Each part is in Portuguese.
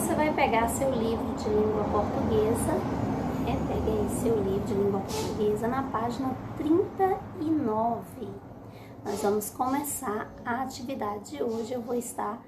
você vai pegar seu livro de língua portuguesa, pegue aí seu livro de língua portuguesa na página 39. Nós vamos começar a atividade de hoje. Eu vou estar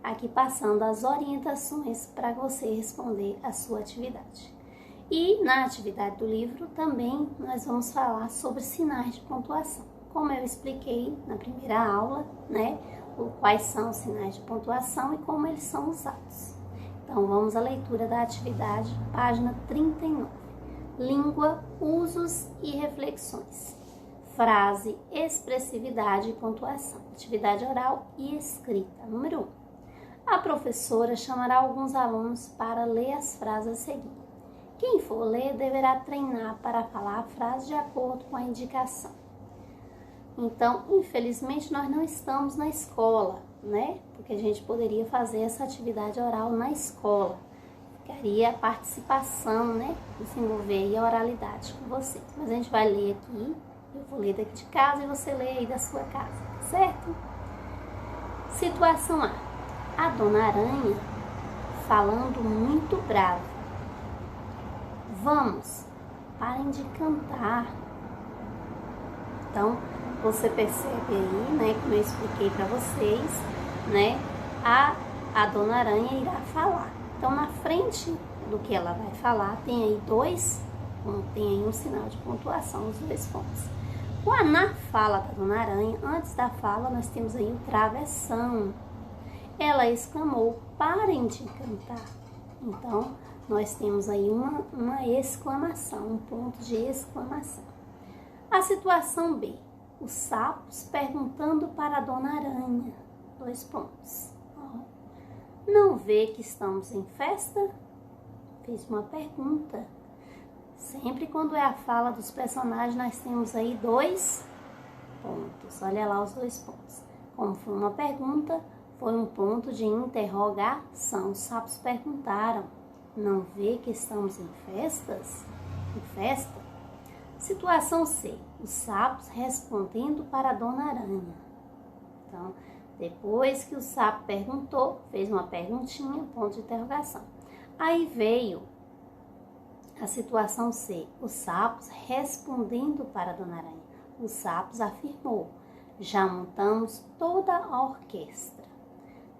aqui passando as orientações para você responder a sua atividade. E na atividade do livro também nós vamos falar sobre sinais de pontuação. Como eu expliquei na primeira aula, né? Quais são os sinais de pontuação e como eles são usados. Então vamos à leitura da atividade, página 39. Língua, usos e reflexões. Frase, expressividade e pontuação. Atividade oral e escrita. Número 1. A professora chamará alguns alunos para ler as frases a seguir. Quem for ler deverá treinar para falar a frase de acordo com a indicação. Então, infelizmente, nós não estamos na escola, né? Porque a gente poderia fazer essa atividade oral na escola. Ficaria a participação, né? Desenvolver aí a oralidade com vocês. Mas a gente vai ler aqui, eu vou ler daqui de casa e você lê aí da sua casa, certo? Situação A. A Dona Aranha falando muito brava. Vamos, parem de cantar. Então, você percebe aí, né, como eu expliquei para vocês, né, a Dona Aranha irá falar. Então, na frente do que ela vai falar, tem aí um sinal de pontuação, os 2 pontos. Na fala da Dona Aranha, antes da fala, nós temos aí o travessão. Ela exclamou, parem de cantar. Então, nós temos aí uma exclamação, um ponto de exclamação. A situação B. Os sapos perguntando para a Dona Aranha. 2 pontos. Não vê que estamos em festa? Fez uma pergunta. Sempre quando é a fala dos personagens, nós temos aí 2 pontos. Olha lá os 2 pontos. Como foi uma pergunta, foi um ponto de interrogação. Os sapos perguntaram. Não vê que estamos em festas? Em festa? Situação C. Os sapos respondendo para a Dona Aranha. Então, depois que o sapo perguntou, fez uma perguntinha, ponto de interrogação. Aí veio a situação C. Os sapos respondendo para a Dona Aranha. Os sapos afirmou. Já montamos toda a orquestra.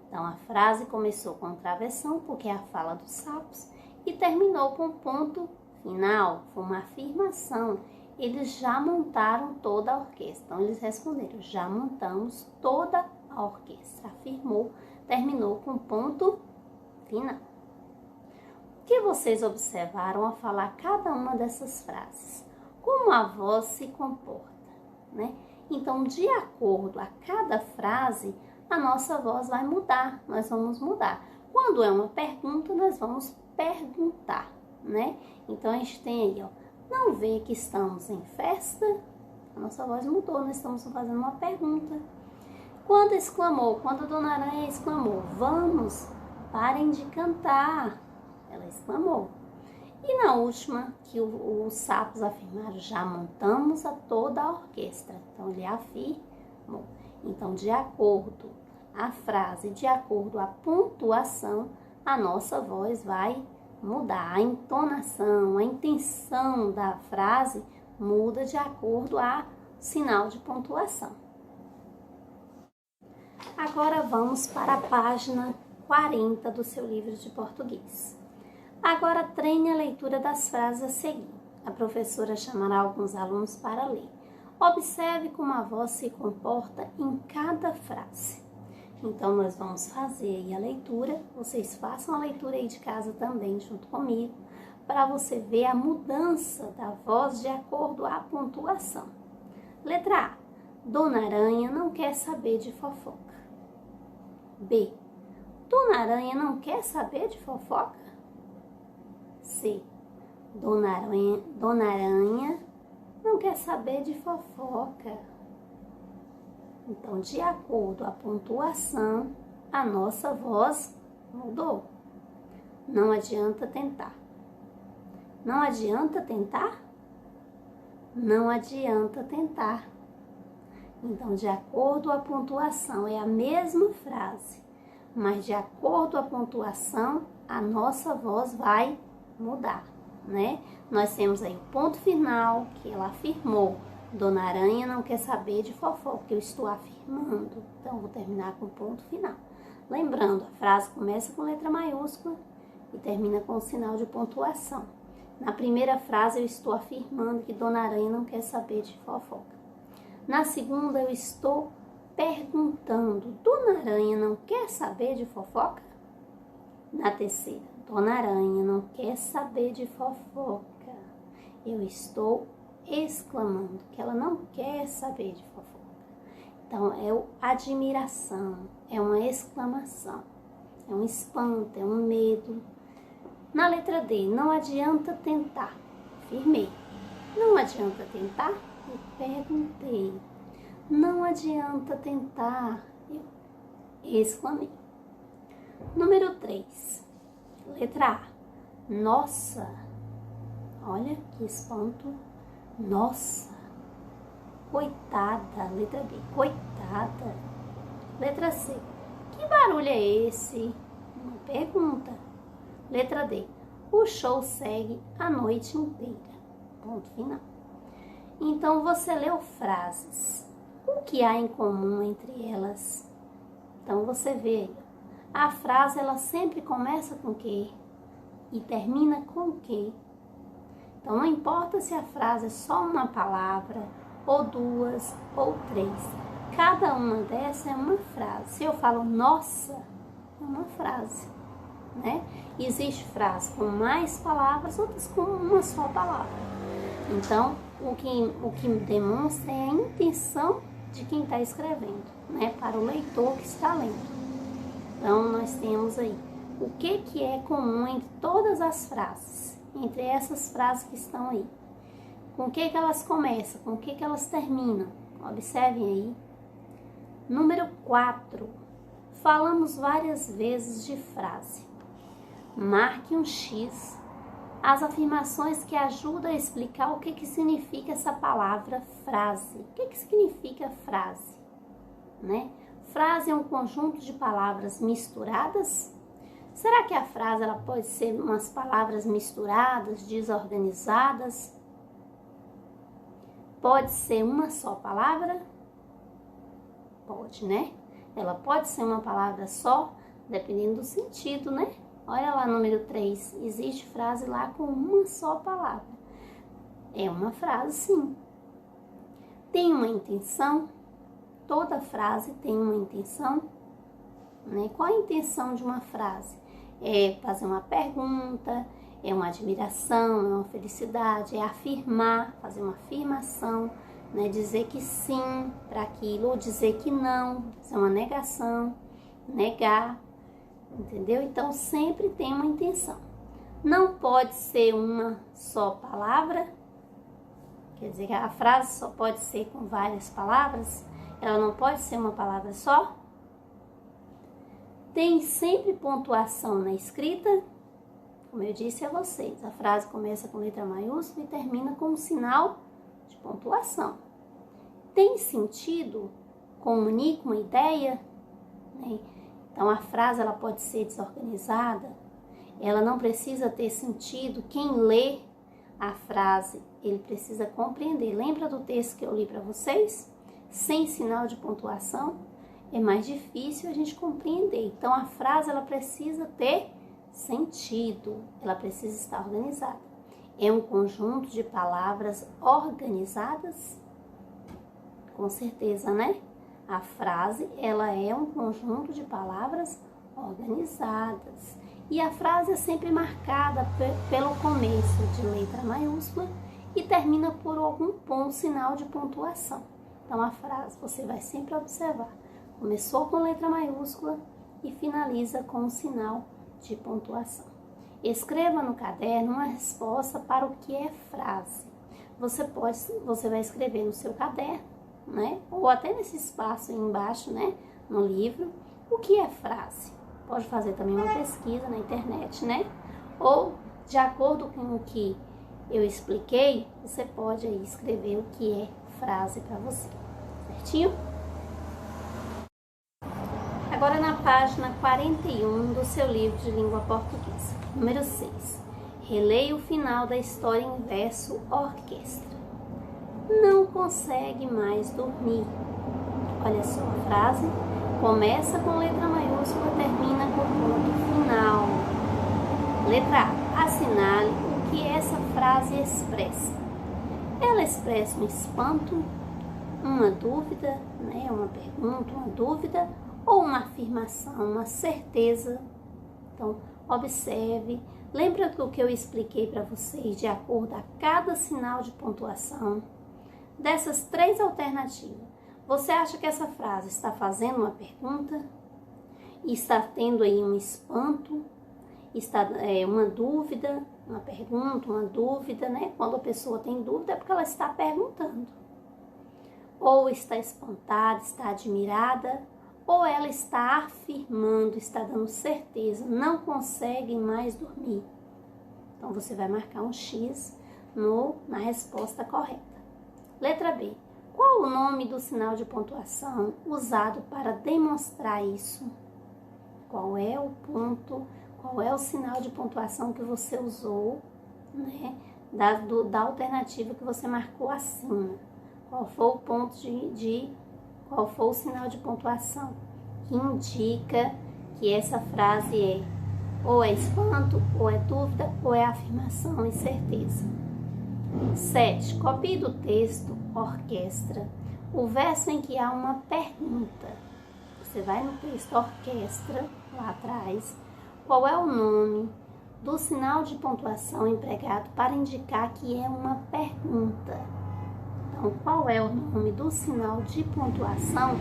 Então, a frase começou com travessão, porque é a fala dos sapos, e terminou com ponto final. Foi uma afirmação. Eles já montaram toda a orquestra. Então, eles responderam, já montamos toda a orquestra. Afirmou, terminou com ponto final. O que vocês observaram ao falar cada uma dessas frases? Como a voz se comporta, né? Então, de acordo a cada frase, a nossa voz vai mudar, nós vamos mudar. Quando é uma pergunta, nós vamos perguntar, né? Então, a gente tem aí, não vê que estamos em festa? A nossa voz mudou, nós estamos fazendo uma pergunta. Quando exclamou, quando a Dona Aranha exclamou, vamos, parem de cantar, ela exclamou. E na última, que os sapos afirmaram, já montamos toda a orquestra. Então, ele afirmou. Então, de acordo a frase, de acordo a pontuação, a nossa voz vai mudar. A entonação, a intenção da frase muda de acordo a sinal de pontuação. Agora vamos para a página 40 do seu livro de português. Agora treine a leitura das frases a seguir. A professora chamará alguns alunos para ler. Observe como a voz se comporta em cada frase. Então, nós vamos fazer aí a leitura. Vocês façam a leitura aí de casa também, junto comigo, para você ver a mudança da voz de acordo à pontuação. Letra A. Dona Aranha não quer saber de fofoca. B. Dona Aranha não quer saber de fofoca. C. Dona Aranha não quer saber de fofoca. Então, de acordo à pontuação, a nossa voz mudou. Não adianta tentar. Não adianta tentar? Não adianta tentar. Então, de acordo à pontuação, é a mesma frase, mas de acordo com a pontuação, a nossa voz vai mudar, né? Nós temos aí o ponto final, que ela afirmou. Dona Aranha não quer saber de fofoca, porque eu estou afirmando. Então, vou terminar com o ponto final. Lembrando, a frase começa com letra maiúscula e termina com o sinal de pontuação. Na primeira frase, eu estou afirmando que Dona Aranha não quer saber de fofoca. Na segunda, eu estou perguntando, Dona Aranha não quer saber de fofoca? Na terceira, Dona Aranha não quer saber de fofoca. Eu estou exclamando que ela não quer saber de fofoca. Então, é admiração, é uma exclamação, é um espanto, é um medo. Na letra D, não adianta tentar. Afirmei. Não adianta tentar? Eu perguntei. Não adianta tentar. Eu exclamei. Número 3. Letra A. Nossa. Olha que espanto. Nossa. Coitada. Letra B. Coitada. Letra C. Que barulho é esse? Uma pergunta. Letra D. O show segue a noite inteira. Ponto final. Então, você leu frases. O que há em comum entre elas? Então, você vê aí. A frase, ela sempre começa com que e termina com que. Então, não importa se a frase é só uma palavra, ou duas, ou três. Cada uma dessas é uma frase. Se eu falo nossa, é uma frase, né? Existe frase com mais palavras, outras com uma só palavra. Então, o que demonstra é a intenção de quem está escrevendo, né? Para o leitor que está lendo. Então, nós temos aí o que é comum entre todas as frases, entre essas frases que estão aí. Com o que elas começam, com o que elas terminam. Observem aí. Número 4. Falamos várias vezes de frase. Marque um X. As afirmações que ajudam a explicar o que significa essa palavra frase. O que significa frase? Né? Frase é um conjunto de palavras misturadas? Será que a frase ela pode ser umas palavras misturadas, desorganizadas? Pode ser uma só palavra? Pode, né? Ela pode ser uma palavra só, dependendo do sentido, né? Olha lá, número 3. Existe frase lá com uma só palavra. É uma frase, sim. Tem uma intenção? Toda frase tem uma intenção, né? Qual a intenção de uma frase? É fazer uma pergunta, é uma admiração, é uma felicidade, é afirmar, fazer uma afirmação, né? Dizer que sim para aquilo, ou dizer que não, fazer uma negação, negar, entendeu? Então, sempre tem uma intenção. Não pode ser uma só palavra, quer dizer, a frase só pode ser com várias palavras, ela não pode ser uma palavra só. Tem sempre pontuação na escrita. Como eu disse a vocês, a frase começa com letra maiúscula e termina com um sinal de pontuação. Tem sentido? Comunica uma ideia? Né? Então, a frase ela pode ser desorganizada, ela não precisa ter sentido. Quem lê a frase, ele precisa compreender. Lembra do texto que eu li para vocês? Sem sinal de pontuação, é mais difícil a gente compreender. Então, a frase ela precisa ter sentido, ela precisa estar organizada. É um conjunto de palavras organizadas? Com certeza, né? A frase, ela é um conjunto de palavras organizadas. E a frase é sempre marcada pelo começo de letra maiúscula e termina por algum ponto, sinal de pontuação. Então, a frase, você vai sempre observar. Começou com letra maiúscula e finaliza com um sinal de pontuação. Escreva no caderno uma resposta para o que é frase. Você vai escrever no seu caderno, né? Ou até nesse espaço aí embaixo, né? No livro, o que é frase. Pode fazer também uma pesquisa na internet, né? Ou, de acordo com o que eu expliquei, você pode aí escrever o que é frase para você, certinho? Agora, na página 41 do seu livro de língua portuguesa. Número 6. Releia o final da história em verso orquestra. Não consegue mais dormir. Olha só a frase. Começa com letra maiúscula, termina com ponto final. Letra A. Assinale o que essa frase expressa. Ela expressa um espanto, uma dúvida, né? Uma pergunta, uma dúvida, ou uma afirmação, uma certeza. Então, observe. Lembra do que eu expliquei para vocês de acordo a cada sinal de pontuação? Dessas 3 alternativas, você acha que essa frase está fazendo uma pergunta? Está tendo aí um espanto? Está uma dúvida? Uma pergunta, uma dúvida, né? Quando a pessoa tem dúvida é porque ela está perguntando. Ou está espantada, está admirada, ou ela está afirmando, está dando certeza, não consegue mais dormir. Então, você vai marcar um X na resposta correta. Letra B. Qual o nome do sinal de pontuação usado para demonstrar isso? Qual é o ponto, qual é o sinal de pontuação que você usou, né, da alternativa que você marcou acima? Qual foi o ponto qual foi o sinal de pontuação que indica que essa frase ou é espanto, ou é dúvida, ou é afirmação e certeza? 7. Copie do texto orquestra o verso em que há uma pergunta. Você vai no texto orquestra, lá atrás, qual é o nome do sinal de pontuação empregado para indicar que é uma pergunta? Então, qual é o nome do sinal de pontuação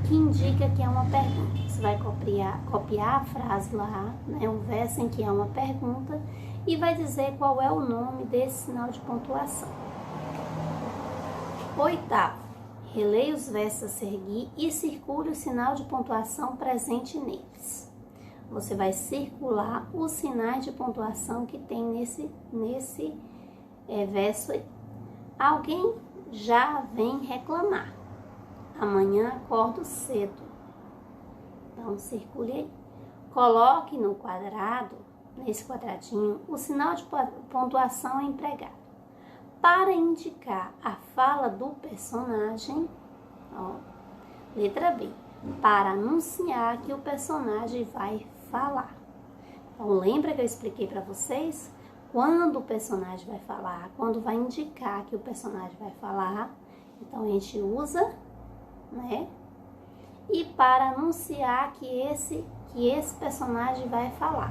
que indica que é uma pergunta? Você vai copiar a frase lá, né, o verso em que é uma pergunta, e vai dizer qual é o nome desse sinal de pontuação. 8. Releia os versos a seguir e circule o sinal de pontuação presente neles. Você vai circular os sinais de pontuação que tem nesse verso aí. Alguém já vem reclamar. Amanhã acordo cedo. Então, circule aí. Coloque no quadrado, nesse quadradinho, o sinal de pontuação empregado para indicar a fala do personagem. Ó, letra B. Para anunciar que o personagem vai falar. Então, lembra que eu expliquei para vocês? Quando o personagem vai falar, quando vai indicar que o personagem vai falar, então a gente usa, né? E para anunciar que esse personagem vai falar.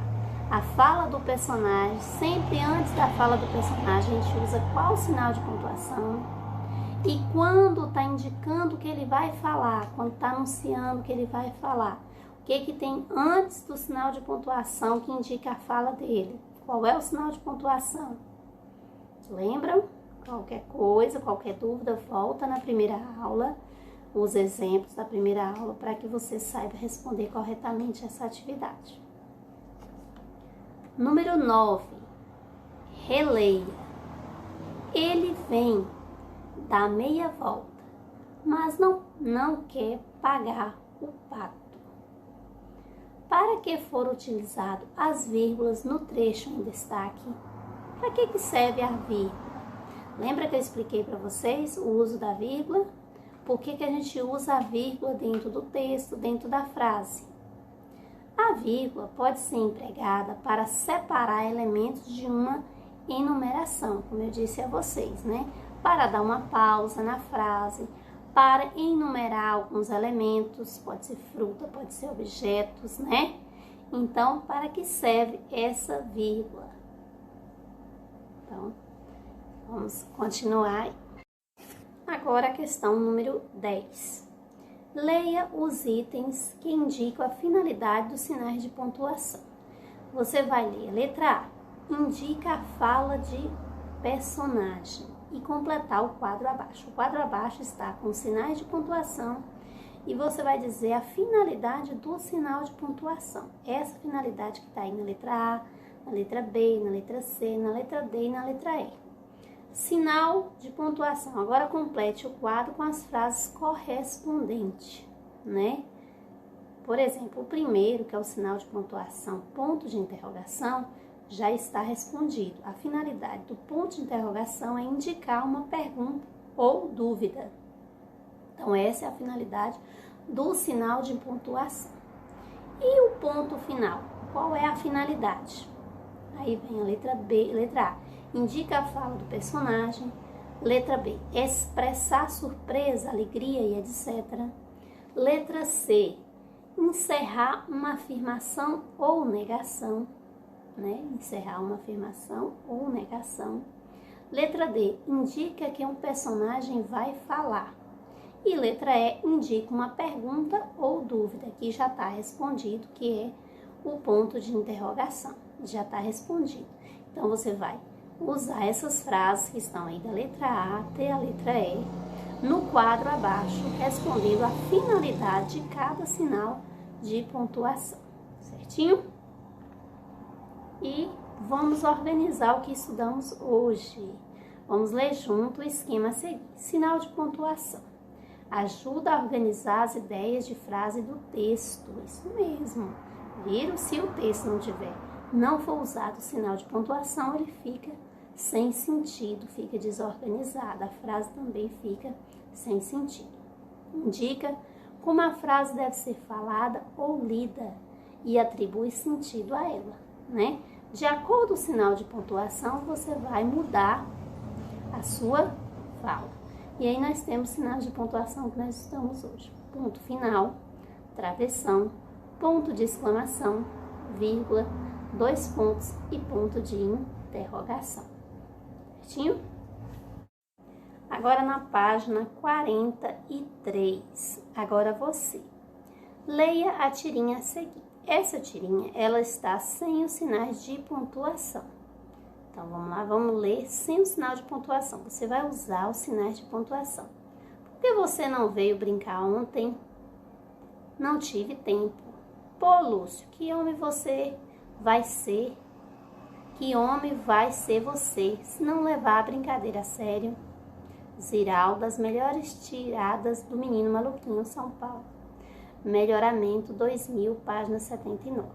A fala do personagem, sempre antes da fala do personagem, a gente usa qual sinal de pontuação? E quando está indicando que ele vai falar, quando está anunciando que ele vai falar, o que tem antes do sinal de pontuação que indica a fala dele? Qual é o sinal de pontuação? Lembram? Qualquer coisa, qualquer dúvida, volta na primeira aula, os exemplos da primeira aula, para que você saiba responder corretamente essa atividade. Número 9. Releia. Ele vem, dá meia volta, mas não quer pagar o pato. Para que foram utilizadas as vírgulas no trecho em destaque? Para que serve a vírgula? Lembra que eu expliquei para vocês o uso da vírgula? Por que a gente usa a vírgula dentro do texto, dentro da frase? A vírgula pode ser empregada para separar elementos de uma enumeração, como eu disse a vocês, né? Para dar uma pausa na frase, para enumerar alguns elementos, pode ser fruta, pode ser objetos, né? Então, para que serve essa vírgula? Então, vamos continuar. Agora a questão número 10. Leia os itens que indicam a finalidade dos sinais de pontuação. Você vai ler a letra A, indica a fala de personagem, e completar o quadro abaixo. O quadro abaixo está com sinais de pontuação e você vai dizer a finalidade do sinal de pontuação. Essa finalidade que está aí na letra A, na letra B, na letra C, na letra D e na letra E. Sinal de pontuação. Agora complete o quadro com as frases correspondentes, né? por exemplo, o primeiro, que é o sinal de pontuação, ponto de interrogação, já está respondido. A finalidade do ponto de interrogação é indicar uma pergunta ou dúvida. Então, essa é a finalidade do sinal de pontuação. E o ponto final? Qual é a finalidade? Aí vem a letra B, letra A, indica a fala do personagem. Letra B, expressar surpresa, alegria e etc. Letra C, encerrar uma afirmação ou negação, né? Encerrar uma afirmação ou negação. Letra D, indica que um personagem vai falar. E letra E, indica uma pergunta ou dúvida, que já está respondido, que é o ponto de interrogação. Já está respondido. Então, você vai usar essas frases que estão aí da letra A até a letra E, no quadro abaixo, respondendo a finalidade de cada sinal de pontuação. Certinho? E vamos organizar o que estudamos hoje. Vamos ler junto o esquema a seguir. Sinal de pontuação. Ajuda a organizar as ideias de frase do texto. Isso mesmo. Viram? Se o texto não for usado o sinal de pontuação, ele fica sem sentido, fica desorganizado. A frase também fica sem sentido. Indica como a frase deve ser falada ou lida e atribui sentido a ela, né? De acordo com o sinal de pontuação, você vai mudar a sua fala. E aí nós temos sinais de pontuação que nós estudamos hoje. Ponto final, travessão, ponto de exclamação, vírgula, 2 pontos e ponto de interrogação. Certinho? Agora na página 43. Agora você. Leia a tirinha a seguir. Essa tirinha, ela está sem os sinais de pontuação. Então, vamos lá, vamos ler sem o sinal de pontuação. Você vai usar os sinais de pontuação. Por que você não veio brincar ontem? Não tive tempo. Pô, Lúcio, que homem você vai ser? Que homem vai ser você se não levar a brincadeira a sério? Ziraldo, as melhores tiradas do Menino Maluquinho, São Paulo. Melhoramento 2000, página 79.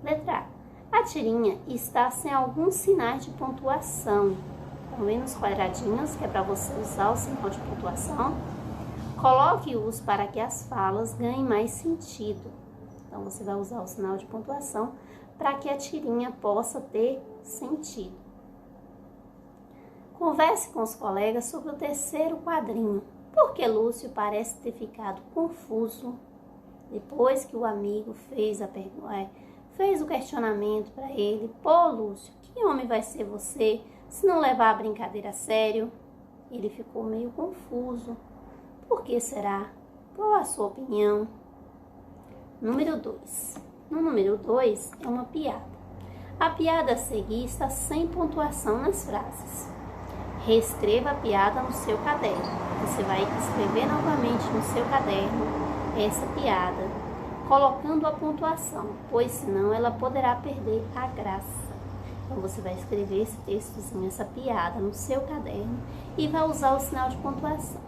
Letra A. A tirinha está sem alguns sinais de pontuação. Estão vendo os quadradinhos, que é para você usar o sinal de pontuação? Coloque-os para que as falas ganhem mais sentido. Então, você vai usar o sinal de pontuação para que a tirinha possa ter sentido. Converse com os colegas sobre o terceiro quadrinho. Por que Lúcio parece ter ficado confuso depois que o amigo fez o questionamento para ele? Pô, Lúcio, que homem vai ser você se não levar a brincadeira a sério? Ele ficou meio confuso. Por que será? Qual a sua opinião? Número 2. No número 2 é uma piada. A piada a seguir está sem pontuação nas frases. Reescreva a piada no seu caderno. Você vai escrever novamente no seu caderno essa piada, colocando a pontuação, pois senão ela poderá perder a graça. Então você vai escrever esse textozinho, essa piada no seu caderno e vai usar o sinal de pontuação.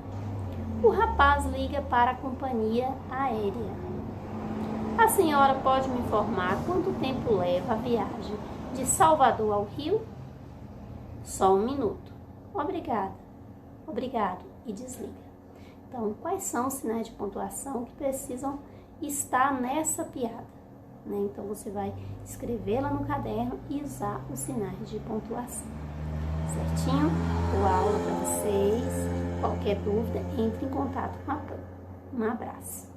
O rapaz liga para a companhia aérea. A senhora pode me informar quanto tempo leva a viagem de Salvador ao Rio? Só 1 minuto. Obrigada. Obrigado. E desliga. Então, quais são os sinais de pontuação que precisam estar nessa piada? Né? Então, você vai escrevê-la no caderno e usar os sinais de pontuação. Certinho? Boa aula para vocês. Qualquer dúvida, entre em contato com a PAN. Um abraço.